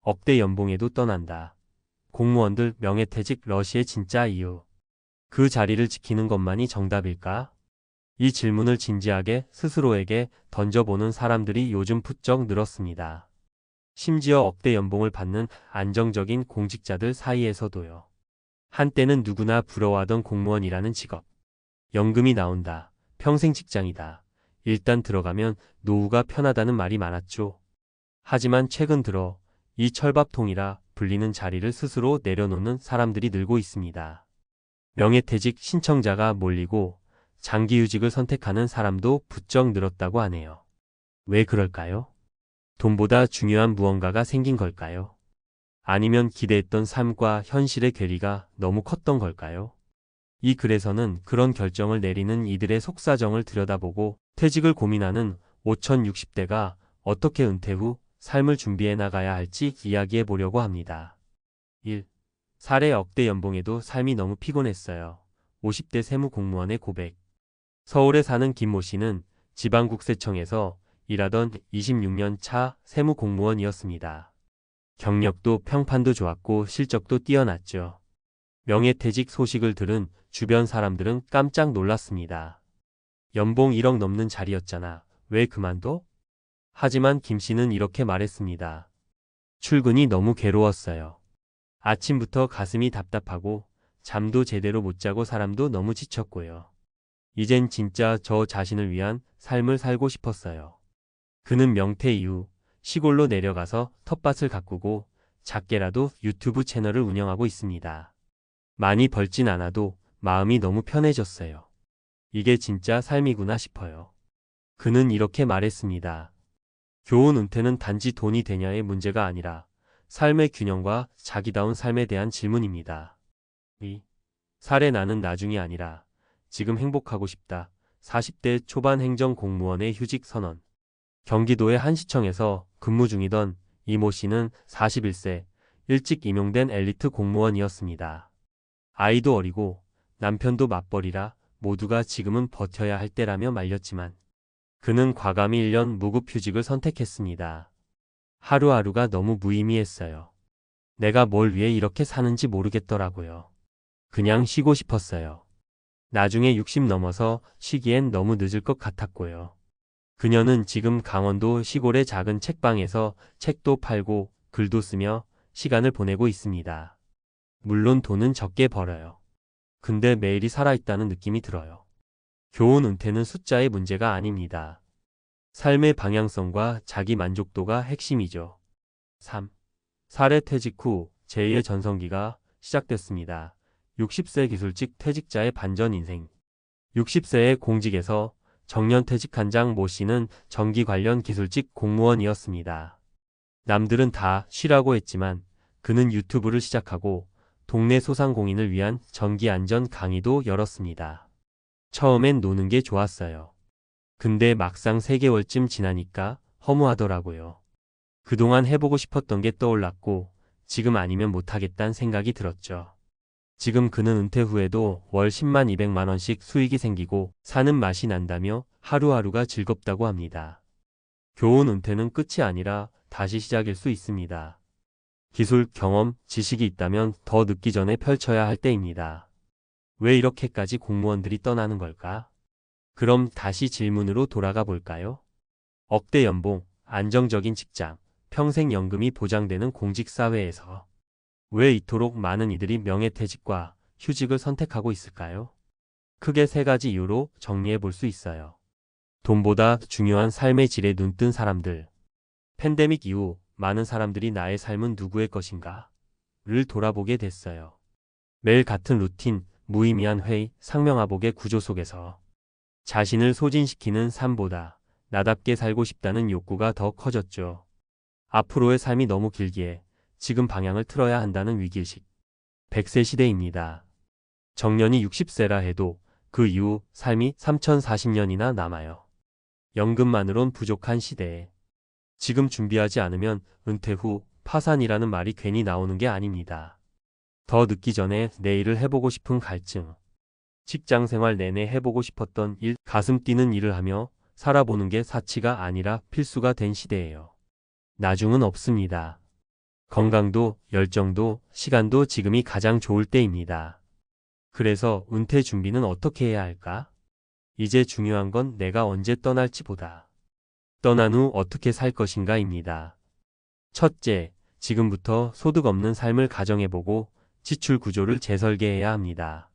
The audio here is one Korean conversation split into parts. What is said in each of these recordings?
억대 연봉에도 떠난다. 공무원들 명예퇴직 러시의 진짜 이유. 그 자리를 지키는 것만이 정답일까? 이 질문을 진지하게 스스로에게 던져보는 사람들이 요즘 부쩍 늘었습니다. 심지어 억대 연봉을 받는 안정적인 공직자들 사이에서도요. 한때는 누구나 부러워하던 공무원이라는 직업. 연금이 나온다. 평생 직장이다. 일단 들어가면 노후가 편하다는 말이 많았죠. 하지만 최근 들어 이 철밥통이라 불리는 자리를 스스로 내려놓는 사람들이 늘고 있습니다. 명예퇴직 신청자가 몰리고 장기휴직을 선택하는 사람도 부쩍 늘었다고 하네요. 왜 그럴까요? 돈보다 중요한 무언가가 생긴 걸까요? 아니면 기대했던 삶과 현실의 괴리가 너무 컸던 걸까요? 이 글에서는 그런 결정을 내리는 이들의 속사정을 들여다보고 퇴직을 고민하는 5060대가 어떻게 은퇴 후 삶을 준비해 나가야 할지 이야기해 보려고 합니다. 1. 사례 억대 연봉에도 삶이 너무 피곤했어요. 50대 세무공무원의 고백. 서울에 사는 김모 씨는 지방국세청에서 일하던 26년 차 세무공무원이었습니다. 경력도 평판도 좋았고 실적도 뛰어났죠. 명예퇴직 소식을 들은 주변 사람들은 깜짝 놀랐습니다. 연봉 1억 넘는 자리였잖아. 왜 그만둬? 하지만 김 씨는 이렇게 말했습니다. 출근이 너무 괴로웠어요. 아침부터 가슴이 답답하고 잠도 제대로 못 자고 사람도 너무 지쳤고요. 이젠 진짜 저 자신을 위한 삶을 살고 싶었어요. 그는 명퇴 이후 시골로 내려가서 텃밭을 가꾸고 작게라도 유튜브 채널을 운영하고 있습니다. 많이 벌진 않아도 마음이 너무 편해졌어요. 이게 진짜 삶이구나 싶어요. 그는 이렇게 말했습니다. 교훈 은퇴는 단지 돈이 되냐의 문제가 아니라 삶의 균형과 자기다운 삶에 대한 질문입니다. 2. 사례 나는 나중이 아니라 지금 행복하고 싶다. 40대 초반 행정공무원의 휴직 선언. 경기도의 한 시청에서 근무 중이던 이모 씨는 41세, 일찍 임용된 엘리트 공무원이었습니다. 아이도 어리고 남편도 맞벌이라 모두가 지금은 버텨야 할 때라며 말렸지만 그는 과감히 1년 무급 휴직을 선택했습니다. 하루하루가 너무 무의미했어요. 내가 뭘 위해 이렇게 사는지 모르겠더라고요. 그냥 쉬고 싶었어요. 나중에 60 넘어서 쉬기엔 너무 늦을 것 같았고요. 그녀는 지금 강원도 시골의 작은 책방에서 책도 팔고 글도 쓰며 시간을 보내고 있습니다. 물론 돈은 적게 벌어요. 근데 매일이 살아있다는 느낌이 들어요. 교훈 은퇴는 숫자의 문제가 아닙니다. 삶의 방향성과 자기 만족도가 핵심이죠. 3. 사례 퇴직 후 제2의 전성기가 시작됐습니다. 60세 기술직 퇴직자의 반전 인생. 60세의 공직에서 정년 퇴직한 장 모 씨는 전기 관련 기술직 공무원이었습니다. 남들은 다 쉬라고 했지만 그는 유튜브를 시작하고 동네 소상공인을 위한 전기 안전 강의도 열었습니다. 처음엔 노는 게 좋았어요. 근데 막상 3개월쯤 지나니까 허무하더라고요. 그동안 해보고 싶었던 게 떠올랐고 지금 아니면 못하겠다는 생각이 들었죠. 지금 그는 은퇴 후에도 월 10만 200만 원씩 수익이 생기고 사는 맛이 난다며 하루하루가 즐겁다고 합니다. 교훈 은퇴는 끝이 아니라 다시 시작일 수 있습니다. 기술, 경험, 지식이 있다면 더 늦기 전에 펼쳐야 할 때입니다. 왜 이렇게까지 공무원들이 떠나는 걸까? 그럼 다시 질문으로 돌아가 볼까요? 억대 연봉, 안정적인 직장, 평생 연금이 보장되는 공직사회에서 왜 이토록 많은 이들이 명예퇴직과 휴직을 선택하고 있을까요? 크게 3가지 이유로 정리해 볼 수 있어요. 돈보다 중요한 삶의 질에 눈뜬 사람들. 팬데믹 이후 많은 사람들이 나의 삶은 누구의 것인가? 를 돌아보게 됐어요. 매일 같은 루틴, 무의미한 회의, 상명하복의 구조 속에서 자신을 소진시키는 삶보다 나답게 살고 싶다는 욕구가 더 커졌죠. 앞으로의 삶이 너무 길기에 지금 방향을 틀어야 한다는 위기의식. 100세 시대입니다. 정년이 60세라 해도 그 이후 삶이 3040년이나 남아요. 연금만으론 부족한 시대에 지금 준비하지 않으면 은퇴 후 파산이라는 말이 괜히 나오는 게 아닙니다. 더 늦기 전에 내일을 해보고 싶은 갈증. 직장 생활 내내 해보고 싶었던 일, 가슴 뛰는 일을 하며 살아보는 게 사치가 아니라 필수가 된 시대예요. 나중은 없습니다. 건강도, 열정도, 시간도 지금이 가장 좋을 때입니다. 그래서 은퇴 준비는 어떻게 해야 할까? 이제 중요한 건 내가 언제 떠날지보다 떠난 후 어떻게 살 것인가입니다. 첫째, 지금부터 소득 없는 삶을 가정해보고 지출 구조를 재설계해야 합니다.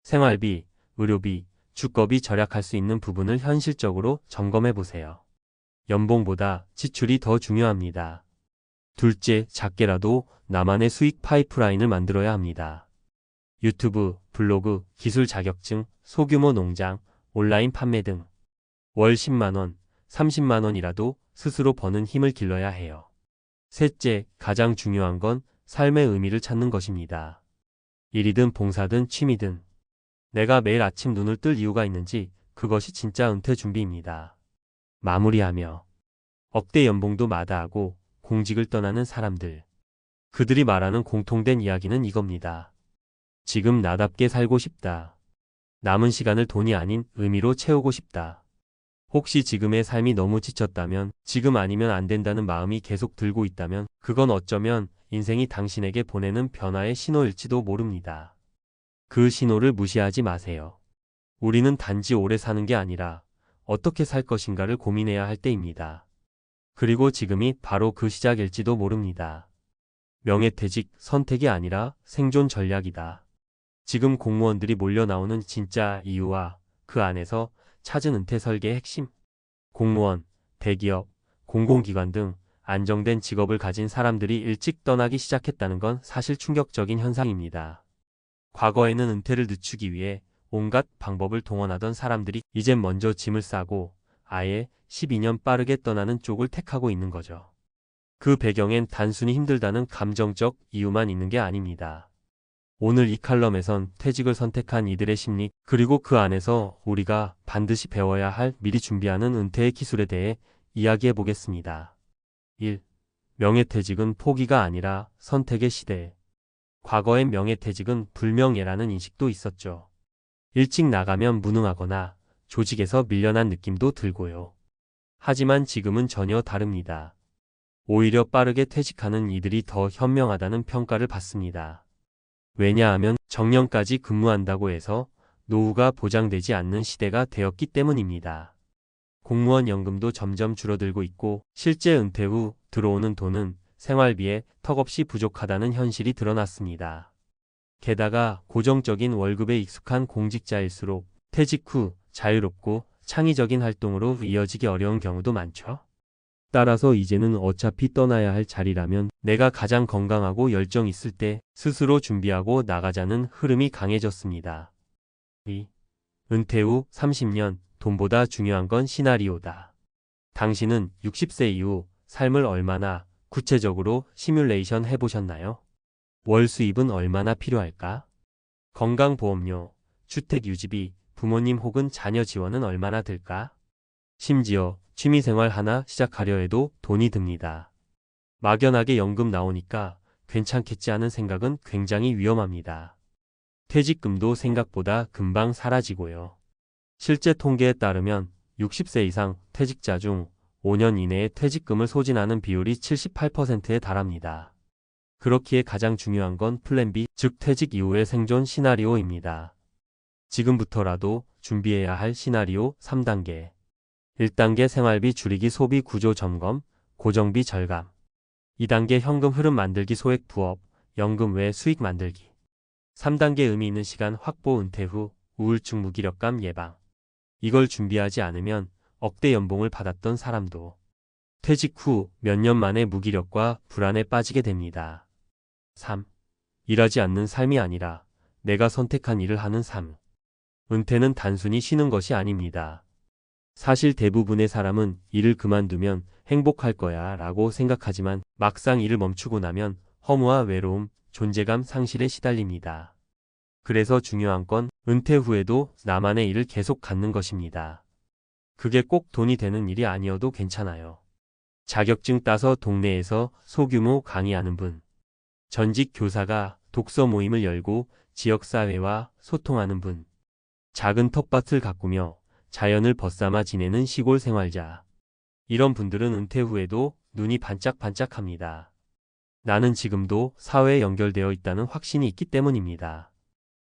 생활비, 의료비, 주거비 절약할 수 있는 부분을 현실적으로 점검해보세요. 연봉보다 지출이 더 중요합니다. 둘째, 작게라도 나만의 수익 파이프라인을 만들어야 합니다. 유튜브, 블로그, 기술 자격증, 소규모 농장, 온라인 판매 등 월 10만원, 30만원이라도 스스로 버는 힘을 길러야 해요. 셋째, 가장 중요한 건 삶의 의미를 찾는 것입니다. 일이든 봉사든 취미든 내가 매일 아침 눈을 뜰 이유가 있는지 그것이 진짜 은퇴 준비입니다. 마무리하며 억대 연봉도 마다하고 공직을 떠나는 사람들. 그들이 말하는 공통된 이야기는 이겁니다. 지금 나답게 살고 싶다. 남은 시간을 돈이 아닌 의미로 채우고 싶다. 혹시 지금의 삶이 너무 지쳤다면, 지금 아니면 안 된다는 마음이 계속 들고 있다면, 그건 어쩌면 인생이 당신에게 보내는 변화의 신호일지도 모릅니다. 그 신호를 무시하지 마세요. 우리는 단지 오래 사는 게 아니라 어떻게 살 것인가를 고민해야 할 때입니다. 그리고 지금이 바로 그 시작일지도 모릅니다. 명예퇴직 선택이 아니라 생존 전략이다. 지금 공무원들이 몰려 나오는 진짜 이유와 그 안에서 찾은 은퇴 설계의 핵심. 공무원, 대기업, 공공기관 등 안정된 직업을 가진 사람들이 일찍 떠나기 시작했다는 건 사실 충격적인 현상입니다. 과거에는 은퇴를 늦추기 위해 온갖 방법을 동원하던 사람들이 이젠 먼저 짐을 싸고 아예 12년 빠르게 떠나는 쪽을 택하고 있는 거죠. 그 배경엔 단순히 힘들다는 감정적 이유만 있는 게 아닙니다. 오늘 이 칼럼에선 퇴직을 선택한 이들의 심리, 그리고 그 안에서 우리가 반드시 배워야 할 미리 준비하는 은퇴의 기술에 대해 이야기해 보겠습니다. 1. 명예퇴직은 포기가 아니라 선택의 시대. 과거엔 명예퇴직은 불명예라는 인식도 있었죠. 일찍 나가면 무능하거나 조직에서 밀려난 느낌도 들고요. 하지만 지금은 전혀 다릅니다. 오히려 빠르게 퇴직하는 이들이 더 현명하다는 평가를 받습니다. 왜냐하면 정년까지 근무한다고 해서 노후가 보장되지 않는 시대가 되었기 때문입니다. 공무원 연금도 점점 줄어들고 있고 실제 은퇴 후 들어오는 돈은 생활비에 턱없이 부족하다는 현실이 드러났습니다. 게다가 고정적인 월급에 익숙한 공직자일수록 퇴직 후 자유롭고 창의적인 활동으로 이어지기 어려운 경우도 많죠. 따라서 이제는 어차피 떠나야 할 자리라면 내가 가장 건강하고 열정 있을 때 스스로 준비하고 나가자는 흐름이 강해졌습니다. 2. 은퇴 후 30년, 돈보다 중요한 건 시나리오다. 당신은 60세 이후 삶을 얼마나 구체적으로 시뮬레이션 해보셨나요? 월 수입은 얼마나 필요할까? 건강보험료, 주택유지비, 부모님 혹은 자녀 지원은 얼마나 들까? 심지어 취미생활 하나 시작하려 해도 돈이 듭니다. 막연하게 연금 나오니까 괜찮겠지 하는 생각은 굉장히 위험합니다. 퇴직금도 생각보다 금방 사라지고요. 실제 통계에 따르면 60세 이상 퇴직자 중 5년 이내에 퇴직금을 소진하는 비율이 78%에 달합니다. 그렇기에 가장 중요한 건 플랜 B, 즉 퇴직 이후의 생존 시나리오입니다. 지금부터라도 준비해야 할 시나리오 3단계. 1단계 생활비 줄이기 소비 구조 점검, 고정비 절감. 2단계 현금 흐름 만들기 소액 부업, 연금 외 수익 만들기. 3단계 의미 있는 시간 확보 은퇴 후 우울증 무기력감 예방. 이걸 준비하지 않으면 억대 연봉을 받았던 사람도 퇴직 후 몇 년 만에 무기력과 불안에 빠지게 됩니다. 3. 일하지 않는 삶이 아니라 내가 선택한 일을 하는 삶. 은퇴는 단순히 쉬는 것이 아닙니다. 사실 대부분의 사람은 일을 그만두면 행복할 거야 라고 생각하지만 막상 일을 멈추고 나면 허무와 외로움, 존재감 상실에 시달립니다. 그래서 중요한 건 은퇴 후에도 나만의 일을 계속 갖는 것입니다. 그게 꼭 돈이 되는 일이 아니어도 괜찮아요. 자격증 따서 동네에서 소규모 강의하는 분. 전직 교사가 독서 모임을 열고 지역사회와 소통하는 분. 작은 텃밭을 가꾸며 자연을 벗삼아 지내는 시골 생활자. 이런 분들은 은퇴 후에도 눈이 반짝반짝합니다. 나는 지금도 사회에 연결되어 있다는 확신이 있기 때문입니다.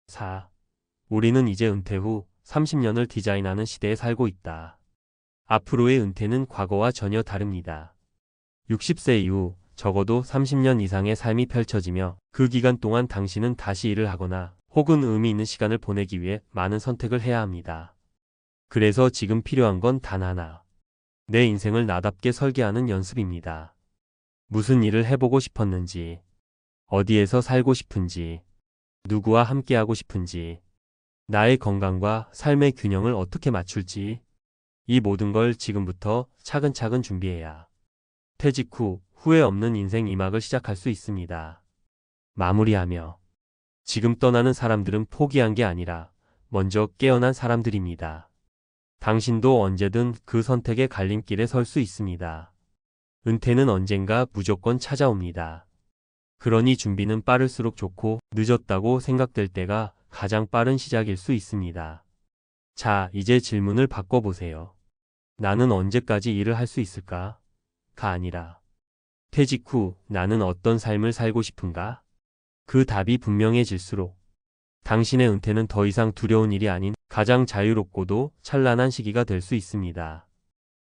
4. 우리는 이제 은퇴 후 30년을 디자인하는 시대에 살고 있다. 앞으로의 은퇴는 과거와 전혀 다릅니다. 60세 이후 적어도 30년 이상의 삶이 펼쳐지며 그 기간 동안 당신은 다시 일을 하거나 혹은 의미 있는 시간을 보내기 위해 많은 선택을 해야 합니다. 그래서 지금 필요한 건 단 하나. 내 인생을 나답게 설계하는 연습입니다. 무슨 일을 해보고 싶었는지, 어디에서 살고 싶은지, 누구와 함께하고 싶은지, 나의 건강과 삶의 균형을 어떻게 맞출지, 이 모든 걸 지금부터 차근차근 준비해야 퇴직 후 후회 없는 인생 2막을 시작할 수 있습니다. 마무리하며 지금 떠나는 사람들은 포기한 게 아니라 먼저 깨어난 사람들입니다. 당신도 언제든 그 선택의 갈림길에 설 수 있습니다. 은퇴는 언젠가 무조건 찾아옵니다. 그러니 준비는 빠를수록 좋고 늦었다고 생각될 때가 가장 빠른 시작일 수 있습니다. 자, 이제 질문을 바꿔보세요. 나는 언제까지 일을 할 수 있을까? 가 아니라 퇴직 후 나는 어떤 삶을 살고 싶은가? 그 답이 분명해질수록 당신의 은퇴는 더 이상 두려운 일이 아닌 가장 자유롭고도 찬란한 시기가 될 수 있습니다.